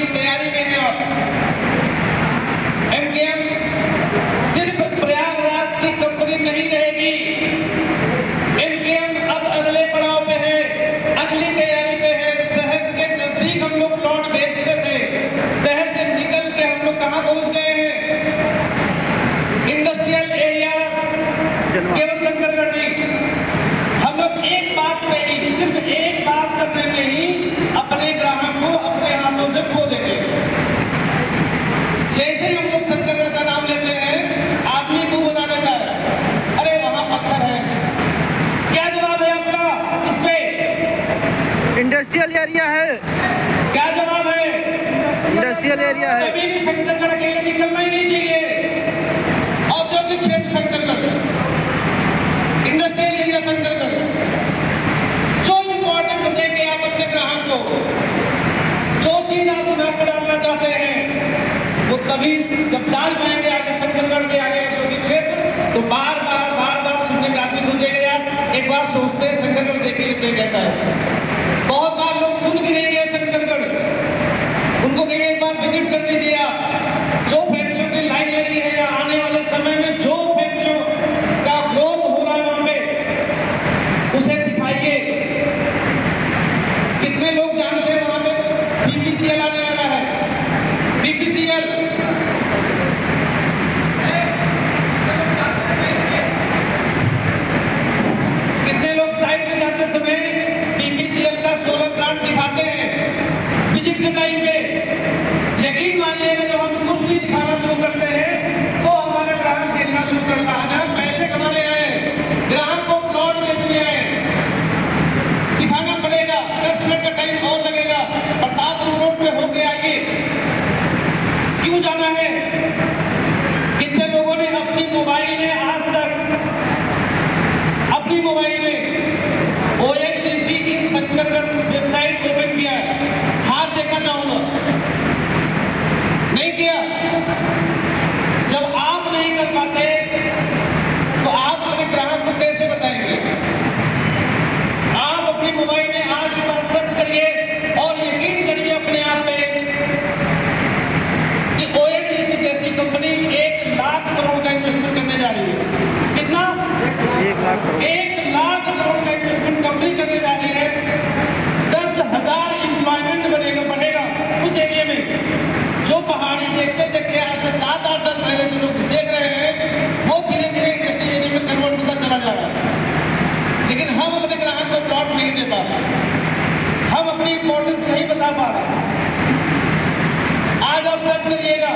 की तैयारी में हैं आप। एमकेएम सिर्फ प्रयागराज की कंपनी नहीं रहेगी। एमकेएम अब अगले पड़ाव पे है, अगली तैयारी पे है। शहर के नजदीक हम लोग प्लॉट बेचते थे, शहर से निकल के हम लोग कहां पहुंच गए हैं? इंडस्ट्रियल एरिया केवल शंकरगढ़ नहीं, हम लोग एक बात पे ही, सिर्फ एक बात करने में ही अपने ग्राहक को अपने हाथों से खो देंगे। जैसे ही हम लोग शंकरगढ़ का नाम लेते हैं, आदमी मुंह बना देता है, अरे वहां पत्थर है। क्या जवाब है आपका इस पे? इंडस्ट्रियल एरिया है। क्या जवाब है? इंडस्ट्रियल एरिया है। कभी भी शंकरगढ़ अकेले निकलना ही नहीं चाहिए। औद्योगिक क्षेत्र शंकरगढ़, इंडस्ट्रियल एरिया शंकरगढ़, जो इंपॉर्टेंस देंगे आप अपने ग्राहक को, जो चीज आप दिमाग में डालना चाहते हैं, वो तभी जब डाल पाएंगे आगे शंकरगढ़ के आगे औद्योगिक क्षेत्र, तो बार बार सुनने का आदमी सोचेगा यार एक बार सोचते हैं शंकरगढ़ देख के लेते कैसा है। बहुत बार लोग सुन भी नहीं गए शंकरगढ़, उनको कहिए एक बार विजिट कर लीजिए आप। जो फैक्ट्रियों की लाइन लगी है या आने वाले समय में जो फैक्ट्रियों का ग्रोथ हो रहा है वहां पे, उसे दिखाइए। कितने लोग जानते हैं वहां पे बीपीसीएल आने वाला है? बीपीसीएल कितने लोग साइट पे जाते समय बीपीसीएल का सोलर प्लांट दिखाते हैं विजिट के टाइम पे? यकीन मानिएगा जब हम कुछ भी दिखाना शुरू करते हैं तो हमारा ग्राहक खेलना शुरू करता है। हम पैसे कमाने आए, ग्राहक को प्लॉट बेचने आए, दिखाना पड़ेगा। 10 मिनट का टाइम और लगेगा, प्रतापपुर रोड पे होके आइए। क्यों जाना है? कितने लोगों ने अपनी मोबाइल में आज तक अपनी मोबाइल में ओएनजीसी इन शंकरगढ़ वेबसाइट ओपन किया है? हाथ देखना चाहूंगा। नहीं किया? जब आप नहीं कर पाते तो आप अपने ग्राहक को कैसे बताएंगे? आप अपनी मोबाइल में आज एक बार सर्च करिए और यकीन करिए अपने आप पे कि ओएनजीसी जैसी कंपनी 1 लाख करोड़ का इन्वेस्टमेंट करने जा रही है। कितना? 1 लाख करोड़। 1 लाख करोड़ का इन्वेस्टमेंट कंपनी करने जा रही है। 10,000 एम्प्लॉयमेंट बढ़ेगा उस एरिया में। जो पहाड़ी देखते देखते आज से 7-8 साल पहले से लोग देख रहे हैं, वो धीरे धीरे इंडस्ट्रियल एरिया में कन्वर्ट होता चला जा रहा है। लेकिन हम अपने ग्राहक को प्लॉट नहीं दे पा रहे, हम अपनी इंपॉर्टेंस नहीं बता पा रहे। आज आप सर्च करिएगा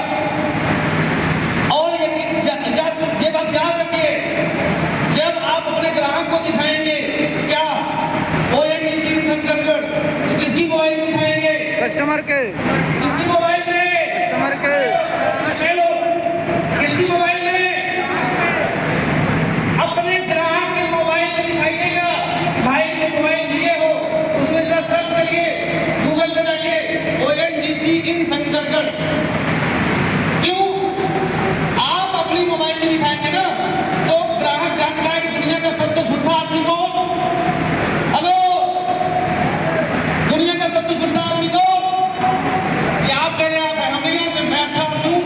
और ये बात याद रखिए, जब आप अपने ग्राहक को दिखाएंगे क्या ओएनजीसी शंकरगढ़, तो किसकी मोबाइल दिखाएंगे? कस्टमर के। किसकी मोबाइल में? कस्टमर के। ले लो, किसकी मोबाइल में? अपने ग्राहक के मोबाइल में दिखाइएगा। भाई जो मोबाइल लिए हो उसमें जरा सर्च करिए, गूगल पे जाइए ओएनजीसी इन शंकरगढ़। क्यों? आप अपनी मोबाइल में दिखाएंगे ना तो ग्राहक जानता है कि दुनिया का सबसे झूठा आदमी कौन? हेलो, दुनिया का सबसे झूठा आदमी कौन? क्या आप कह रहे हैं? हम नहीं जानते, मैं अच्छा आदमी हूं।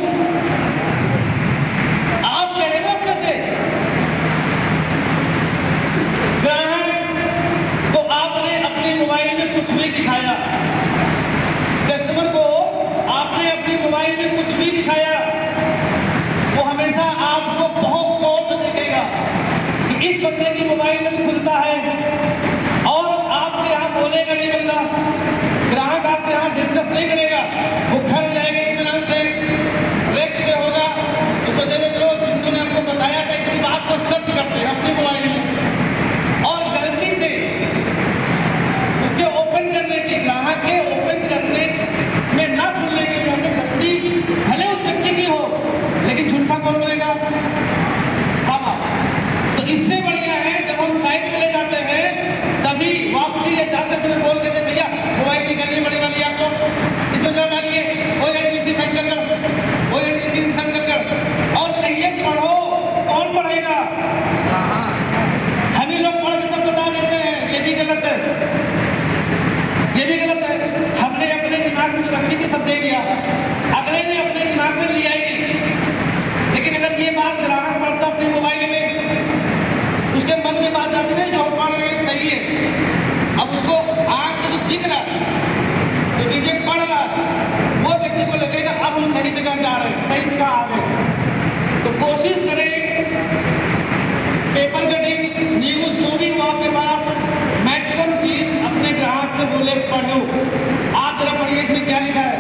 लिया, अगले ने अपने दिमाग में लिया ही नहीं। लेकिन अगर ये बात ग्राहक पढ़ता अपने मोबाइल में, उसके मन में बात आती है जो पढ़ रहे हैं सही है। अब उसको आँख से जो दिख रहा है, जो चीजें पढ़ रहा है, वो व्यक्ति को लगेगा अब हम सही जगह जा रहे हैं, सही जगह आ गए। तो कोशिश करें पेपर कटिंग न्यूज जो भी हो आपके पास, मैक्सिमम चीज अपने ग्राहक से बोले पढ़ो। आप जरा पढ़िए इसमें क्या लिखा है,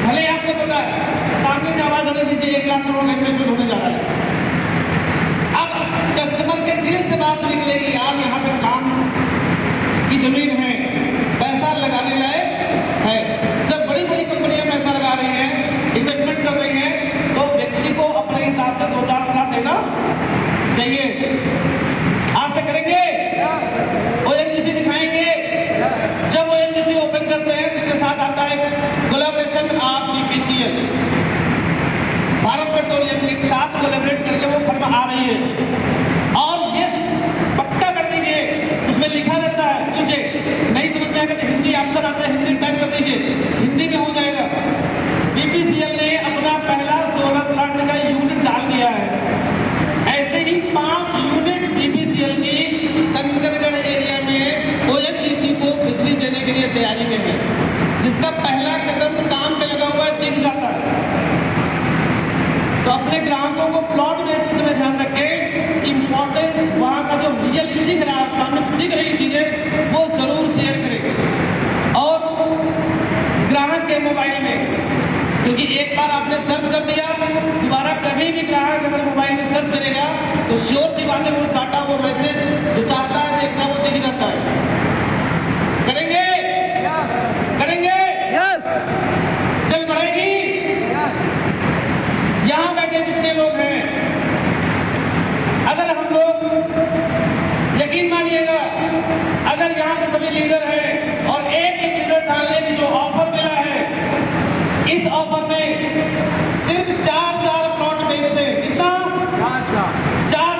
भले ही आपको पता है, सामने से आवाज आने दीजिए 1 लाख करोड़ का इन्वेस्टमेंट होने जा रहा है। अब कस्टमर के दिल से बात निकलेगी, यार यहाँ पे काम की जमीन है, पैसा लगाने लायक है। सब बड़ी बड़ी कंपनियां पैसा लगा रही हैं, इन्वेस्टमेंट कर रही हैं, तो व्यक्ति को अपने हिसाब से 2-4 प्लॉट देना चाहिए। आज से करेंगे, ओएनजीसी दिखाएंगे। जब ओएनजीसी ओपन करते हैं तो उसके साथ आता है collaboration of BPCL, Bharat petroleum के साथ कोलैबोरेट करके वो फर्म आ रही है। और ये पक्का कर दीजिए, उसमें लिखा रहता है, मुझे नहीं समझ में आएगा तो हिंदी ऑप्शन आता है, हिंदी टाइप कर दीजिए, हिंदी में हो जाएगा। बीपीसीएल ने अपना पहला सोलर प्लांट का यूनिट डाल दिया है। ऐसे ही 5 यूनिट बीपीसीएल की शंकरगढ़ एरिया में ओएनजीसी को बिजली देने के लिए तैयारी में है, जिसका पहला कदम काम पे लगा हुआ है, दिख जाता है। तो अपने ग्राहकों को प्लॉट बेचते समय ध्यान रखें, इंपॉर्टेंस वहाँ का जो रियल दिख रहा है, सामने से दिख रही चीजें वो जरूर शेयर करें। और ग्राहक के मोबाइल में, क्योंकि एक बार आपने सर्च कर दिया, दोबारा कभी भी ग्राहक अगर मोबाइल में सर्च करेगा तो श्योर सी बात है वो डाटा, वो मैसेज जो चाहता है देखना वो दिख जाता है। करेंगे करेंगे यस, सेल बढ़ेगी। यहाँ बैठे जितने लोग हैं, अगर हम लोग यकीन मानिएगा, अगर यहाँ के सभी लीडर हैं और एक लीडर डालने की जो ऑफर मिला है, इस ऑफर में सिर्फ 4 प्लॉट बेचते हैं। कितना? 4।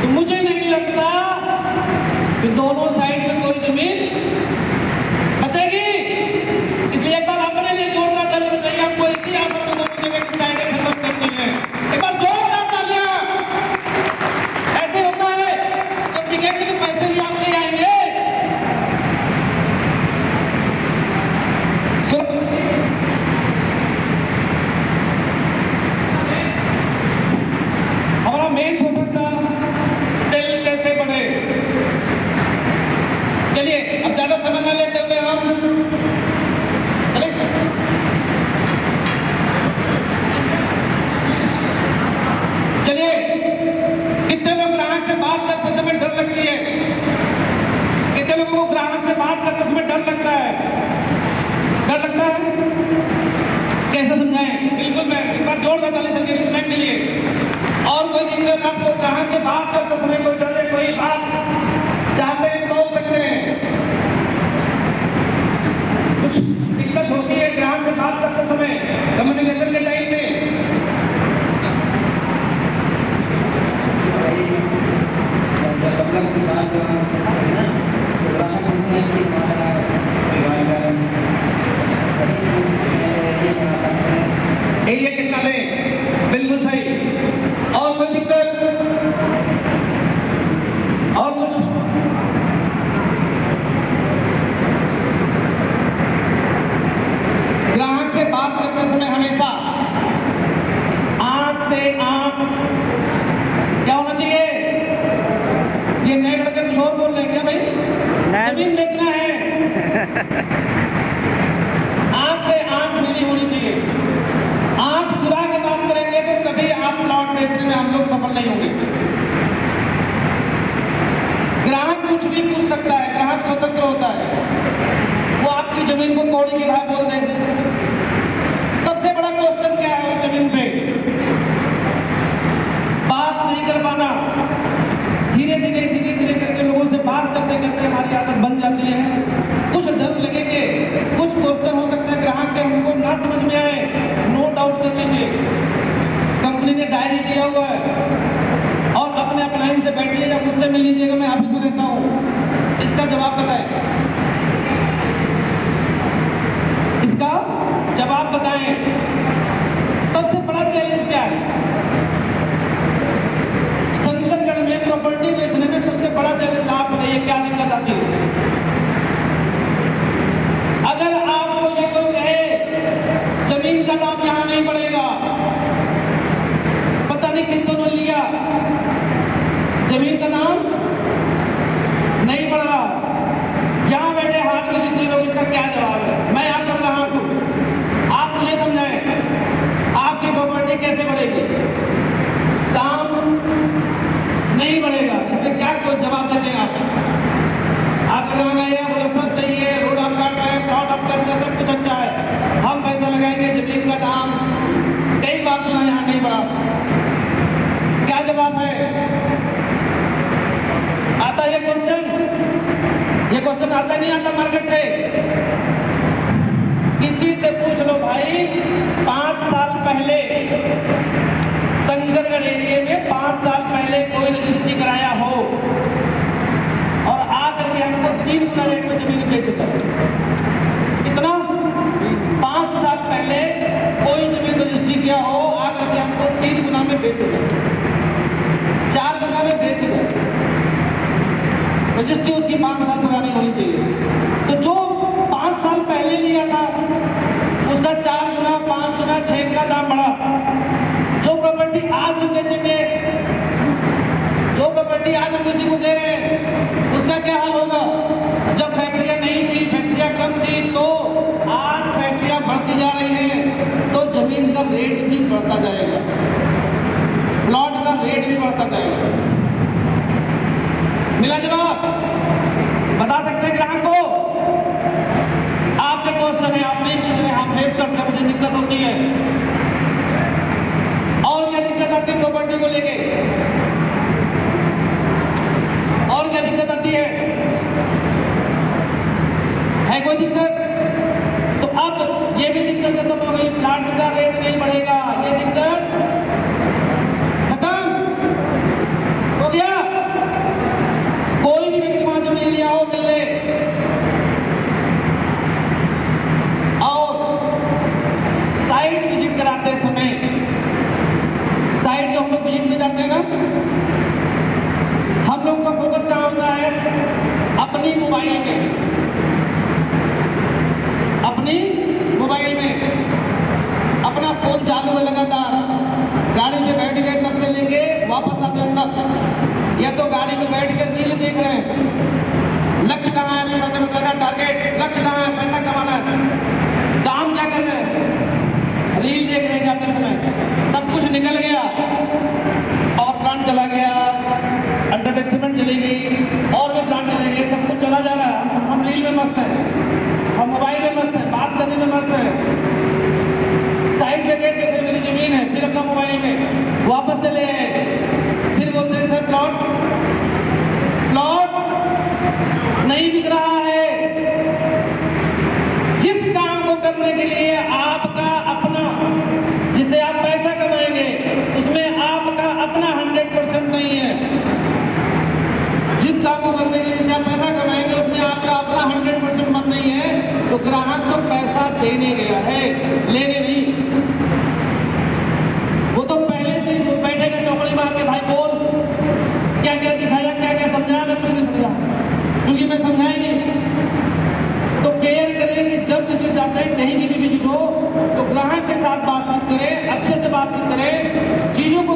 तो मुझे नहीं लगता कि दोनों साइड में कोई जमीन बचेगी। इसलिए एक बार अपने लिए जोरदार ताली बजाइए, हमको इसी ऑफर में दोनों जगह की साइडें खत्म करनी है। एक बार जोरदार तालियां। ऐसे होता है जब टिकेट के पैसे भी आपके आएंगे। हमारा मेन फोकस था सेल कैसे बढ़े। चलिए अब ज्यादा समय न लेते हुए हम चले। चलिए, कितने लोग ग्राहक से बात करते समय डर लगती है? कितने लोगों को ग्राहक से बात करते समय डर लगता है? डर लगता है? कैसे समझाएं? बिल्कुल मैं एक बार जोरदार ताली से के लिए। और कोई दिक्कत आपको ग्राहक से बात करते समय कोई डर है, कोई बात चाहते हैं बोल सकते हैं, कुछ दिक्कत होती है ग्राहक से बात करते समय कम्युनिकेशन के टाइम में? एरिया कितना ले? बिल्कुल सही। और कोई दिक्कत? और कुछ? ग्राहक से बात करते समय हमेशा आंख से आंख क्या होना चाहिए? ये नए लड़के कुछ और बोल रहे हैं क्या भाई? जमीन बेचना है। आंख से आंख मिली होनी चाहिए। आंख चुरा के बात करेंगे तो कभी आप प्लॉट बेचने में हम लोग सफल नहीं होंगे। ग्राहक कुछ भी पूछ सकता है, ग्राहक स्वतंत्र होता है, वो आपकी जमीन को कौड़ी के भाव बोल देंगे। सबसे बड़ा क्वेश्चन क्या है उस जमीन पे? बात नहीं कर पाना। धीरे धीरे करके लोगों से बात करते करते हमारी आदत बन जाती है। कुछ डर लगेंगे, कुछ क्वेश्चन हो सकता है ग्राहक के हमको ना समझ में आए, नोट आउट कर लीजिए। कंपनी ने डायरी दिया हुआ है और अपने आप लाइन से बैठिए या मुझसे मिल लीजिएगा, मैं ऑफिस में रहता हूँ। इसका जवाब बताएं। आता नहीं आता मार्केट से। किसी से पूछ लो भाई, 5 साल पहले शंकरगढ़ एरिया में 5 साल पहले कोई रजिस्ट्री कराया हो और आकर के हमको 3 गुना रेट में जमीन बेचे चले। कितना? 5 साल पहले कोई जमीन रजिस्ट्री किया हो, आकर के हमको 3 गुना में बेचे चले, 4 गुना में बेचे जाए। रजिस्ट्री उसकी 5 साल पुरानी होनी चाहिए। तो जो 5 साल पहले लिया था उसका 4 गुना, 5 गुना, 6 गुना दाम बढ़ा। जो प्रॉपर्टी आज हम बेचेंगे, जो प्रॉपर्टी आज हम किसी को दे रहे हैं, उसका क्या हाल होगा? जब फैक्ट्रियां नहीं थी, फैक्ट्रियां कम थी, तो आज फैक्ट्रियां बढ़ती जा रही हैं, तो जमीन का रेट भी बढ़ता जाएगा, प्लॉट का रेट भी बढ़ता जाएगा। मिला जवाब? बता सकते हैं ग्राहक को? आपके क्वेश्चन है, आप नहीं पूछ रहे, हम फेस करते हैं, मुझे दिक्कत होती है। और क्या दिक्कत आती है प्रॉपर्टी को लेके? और क्या दिक्कत आती है कोई दिक्कत? तो अब ये भी दिक्कत खत्म हो गई, प्लाट का रेट नहीं बढ़ेगा, ये दिक्कत खत्म हो गया। कोई भी व्यक्ति वहां जमीन लिया हो मिल ले। और साइट विजिट कराते समय, साइट जो हम लोग विजिट में जाते हैं ना, हम लोग का फोकस कहाँ होता है? अपनी मोबाइल में, अपनी मोबाइल में अपना फोन चालू है लगातार, गाड़ी में बैठ गए तब से लेके वापस आते तक, या तो गाड़ी में बैठ कर रील देख रहे हैं। लक्ष्य कहाँ है? सर ने बताया था टारगेट, लक्ष्य कहाँ है? पैसा कमाना है। काम क्या कर रहे हैं? रील देख रहे जाते समय, सब कुछ निकल गया, और प्लांट चला गया, एडवर्टाइजमेंट चली गई, और भी प्लांट चले गए, सब कुछ चला जा रहा है। हम रील में मस्त हैं, हम मोबाइल में मस्त हैं, बात करने में मस्त हैं। साइड पे गए थे, मेरी जमीन है, फिर अपना मोबाइल में वापस से ले आए, फिर बोलते हैं सर प्लॉट नहीं बिक रहा है। जिस काम को करने के लिए आपका अपना, जिससे आप पैसा कमाएंगे, उसमें आपका अपना 100% नहीं है। जिस काम को करने के लिए जिससे आप पैसा कमाएंगे, उसमें आपका अपना 100% मन नहीं है, तो ग्राहक तो पैसा देने गया है, लेने नहीं। वो तो पहले से ही बैठेगा चौकड़ी मार के, भाई बोल क्या क्या दिखाया, क्या क्या समझाया? मैं कुछ नहीं समझा, क्योंकि मैं समझा ही नहीं। तो केयर करें कि जब विजिट जाते हैं, कहीं की भी विजिट हो, तो ग्राहक के साथ बातचीत करें, अच्छे से बातचीत करें, चीजों को